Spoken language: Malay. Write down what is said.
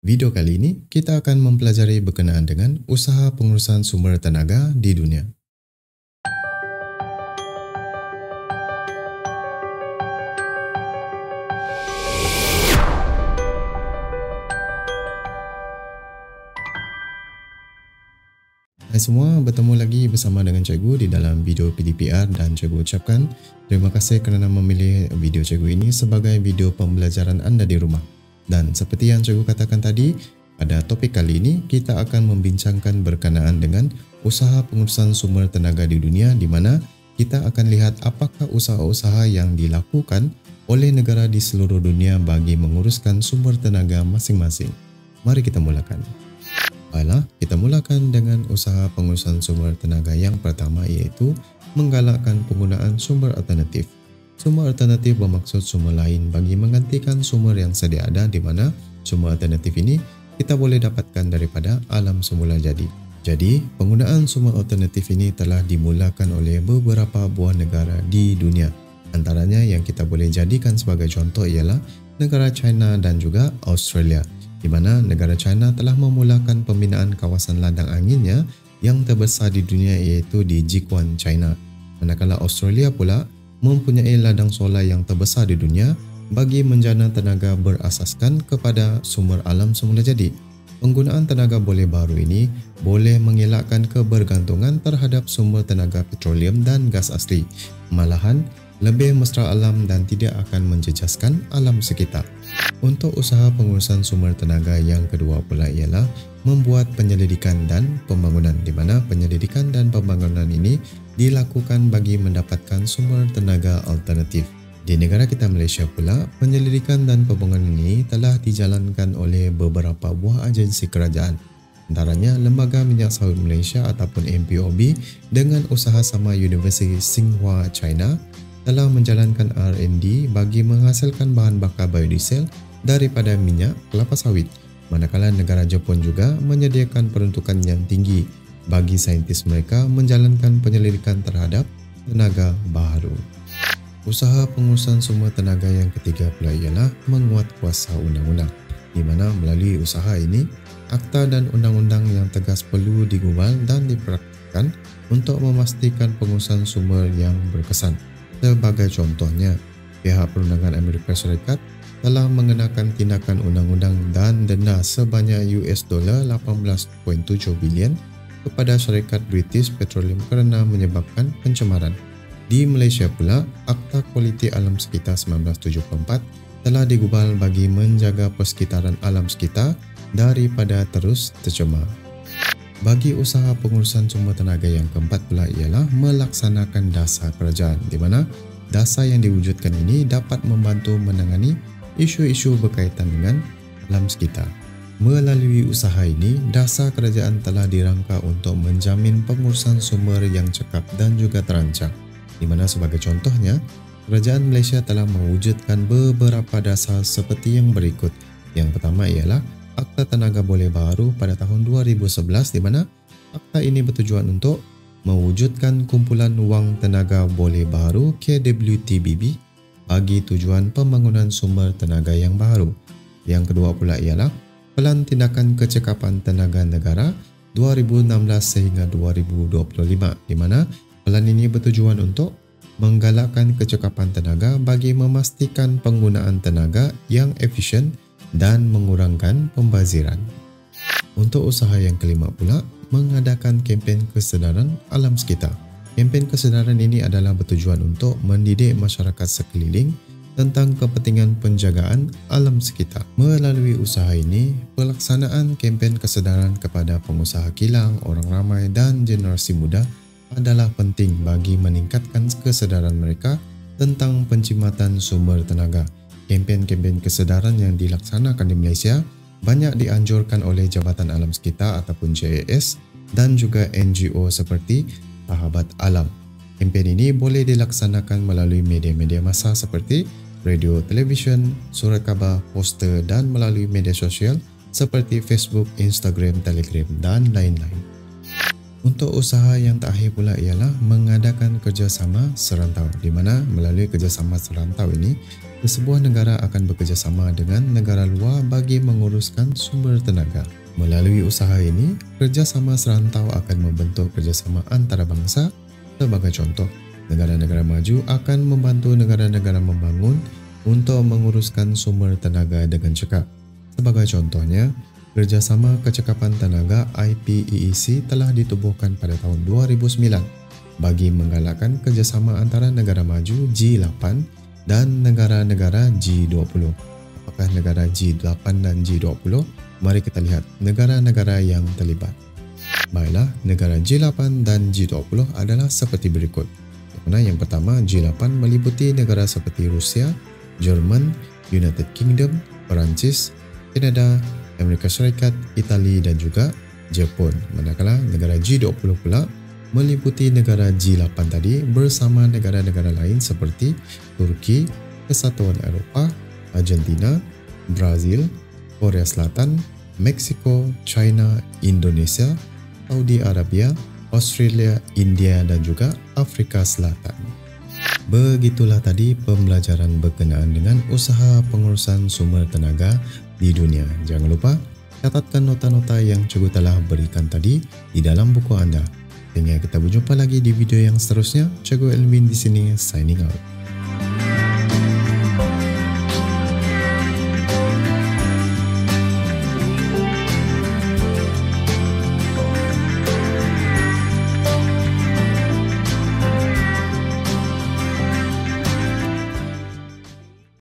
Video kali ini kita akan mempelajari berkenaan dengan usaha pengurusan sumber tenaga di dunia. Hai semua, bertemu lagi bersama dengan Cikgu di dalam video PDPR dan Cikgu ucapkan terima kasih kerana memilih video Cikgu ini sebagai video pembelajaran anda di rumah. Dan seperti yang Cikgu katakan tadi, pada topik kali ini kita akan membincangkan berkenaan dengan usaha pengurusan sumber tenaga di dunia, di mana kita akan lihat apakah usaha-usaha yang dilakukan oleh negara di seluruh dunia bagi menguruskan sumber tenaga masing-masing. Mari kita mulakan. Baiklah, kita mulakan dengan usaha pengurusan sumber tenaga yang pertama, iaitu menggalakkan penggunaan sumber alternatif. Sumber alternatif bermaksud sumber lain bagi menggantikan sumber yang sedia ada, di mana sumber alternatif ini kita boleh dapatkan daripada alam semula jadi. Jadi, penggunaan sumber alternatif ini telah dimulakan oleh beberapa buah negara di dunia. Antaranya yang kita boleh jadikan sebagai contoh ialah negara China dan juga Australia, di mana negara China telah memulakan pembinaan kawasan ladang anginnya yang terbesar di dunia, iaitu di Jiuquan, China. Manakala Australia pula mempunyai ladang solar yang terbesar di dunia bagi menjana tenaga berasaskan kepada sumber alam semula jadi. Penggunaan tenaga boleh baru ini boleh mengelakkan kebergantungan terhadap sumber tenaga petroleum dan gas asli. Malahan, lebih mesra alam dan tidak akan menjejaskan alam sekitar. Untuk usaha pengurusan sumber tenaga yang kedua pula ialah membuat penyelidikan dan pembangunan, di mana penyelidikan dan pembangunan ini dilakukan bagi mendapatkan sumber tenaga alternatif. Di negara kita Malaysia pula, penyelidikan dan pembangunan ini telah dijalankan oleh beberapa buah agensi kerajaan. Antaranya Lembaga Minyak Sawit Malaysia ataupun MPOB dengan usaha sama Universiti Tsinghua China telah menjalankan R&D bagi menghasilkan bahan bakar biodiesel daripada minyak kelapa sawit. Manakala negara Jepun juga menyediakan peruntukan yang tinggi bagi saintis mereka menjalankan penyelidikan terhadap tenaga baharu. Usaha pengurusan sumber tenaga yang ketiga pula ialah menguat kuasa undang-undang, di mana melalui usaha ini, akta dan undang-undang yang tegas perlu digubal dan dipraktikkan untuk memastikan pengurusan sumber yang berkesan. Sebagai contohnya, pihak perundangan Amerika Syarikat telah mengenakan tindakan undang-undang dan denda sebanyak $18.7 bilion kepada syarikat British Petroleum kerana menyebabkan pencemaran. Di Malaysia pula, Akta Kualiti Alam Sekitar 1974 telah digubal bagi menjaga persekitaran alam sekitar daripada terus tercemar. Bagi usaha pengurusan sumber tenaga yang keempat pula ialah melaksanakan dasar kerajaan, di mana dasar yang diwujudkan ini dapat membantu menangani isu-isu berkaitan dengan alam sekitar. Melalui usaha ini, dasar kerajaan telah dirangka untuk menjamin pengurusan sumber yang cekap dan juga terancang, di mana sebagai contohnya, kerajaan Malaysia telah mewujudkan beberapa dasar seperti yang berikut. Yang pertama ialah Akta Tenaga Boleh Baharu pada tahun 2011, di mana akta ini bertujuan untuk mewujudkan kumpulan wang tenaga boleh baharu KWTBB bagi tujuan pembangunan sumber tenaga yang baharu. Yang kedua pula ialah Pelan Tindakan Kecekapan Tenaga Negara 2016 sehingga 2025, di mana pelan ini bertujuan untuk menggalakkan kecekapan tenaga bagi memastikan penggunaan tenaga yang efisien dan mengurangkan pembaziran. Untuk usaha yang kelima pula, mengadakan kempen kesedaran alam sekitar. Kempen kesedaran ini adalah bertujuan untuk mendidik masyarakat sekeliling tentang kepentingan penjagaan alam sekitar. Melalui usaha ini, pelaksanaan kempen kesedaran kepada pengusaha kilang, orang ramai dan generasi muda adalah penting bagi meningkatkan kesedaran mereka tentang penjimatan sumber tenaga. Kempen-kempen kesedaran yang dilaksanakan di Malaysia banyak dianjurkan oleh Jabatan Alam Sekitar ataupun JAS dan juga NGO seperti Sahabat Alam. Kempen ini boleh dilaksanakan melalui media-media massa seperti radio, televisyen, surat khabar, poster dan melalui media sosial seperti Facebook, Instagram, Telegram dan lain-lain. Untuk usaha yang terakhir pula ialah mengadakan kerjasama serantau, di mana melalui kerjasama serantau ini sebuah negara akan bekerjasama dengan negara luar bagi menguruskan sumber tenaga. Melalui usaha ini, kerjasama serantau akan membentuk kerjasama antarabangsa. Sebagai contoh, negara-negara maju akan membantu negara-negara membangun untuk menguruskan sumber tenaga dengan cekap. Sebagai contohnya, kerjasama kecekapan tenaga IPEEC telah ditubuhkan pada tahun 2009 bagi menggalakkan kerjasama antara negara maju G8 dan negara-negara G20. Apakah negara G8 dan G20? Mari kita lihat negara-negara yang terlibat. Baiklah, negara G8 dan G20 adalah seperti berikut. Yang pertama, G8 meliputi negara seperti Rusia, Jerman, United Kingdom, Perancis, Kanada, Amerika Syarikat, Itali dan juga Jepun. Manakala negara G20 pula meliputi negara G8 tadi bersama negara-negara lain seperti Turki, Kesatuan Eropah, Argentina, Brazil, Korea Selatan, Meksiko, China, Indonesia, Saudi Arabia, Australia, India dan juga Afrika Selatan. Begitulah tadi pembelajaran berkenaan dengan usaha pengurusan sumber tenaga di dunia. Jangan lupa catatkan nota-nota yang cikgu telah berikan tadi di dalam buku anda. Hingga kita berjumpa lagi di video yang seterusnya. Cikgu Elvin di sini signing out.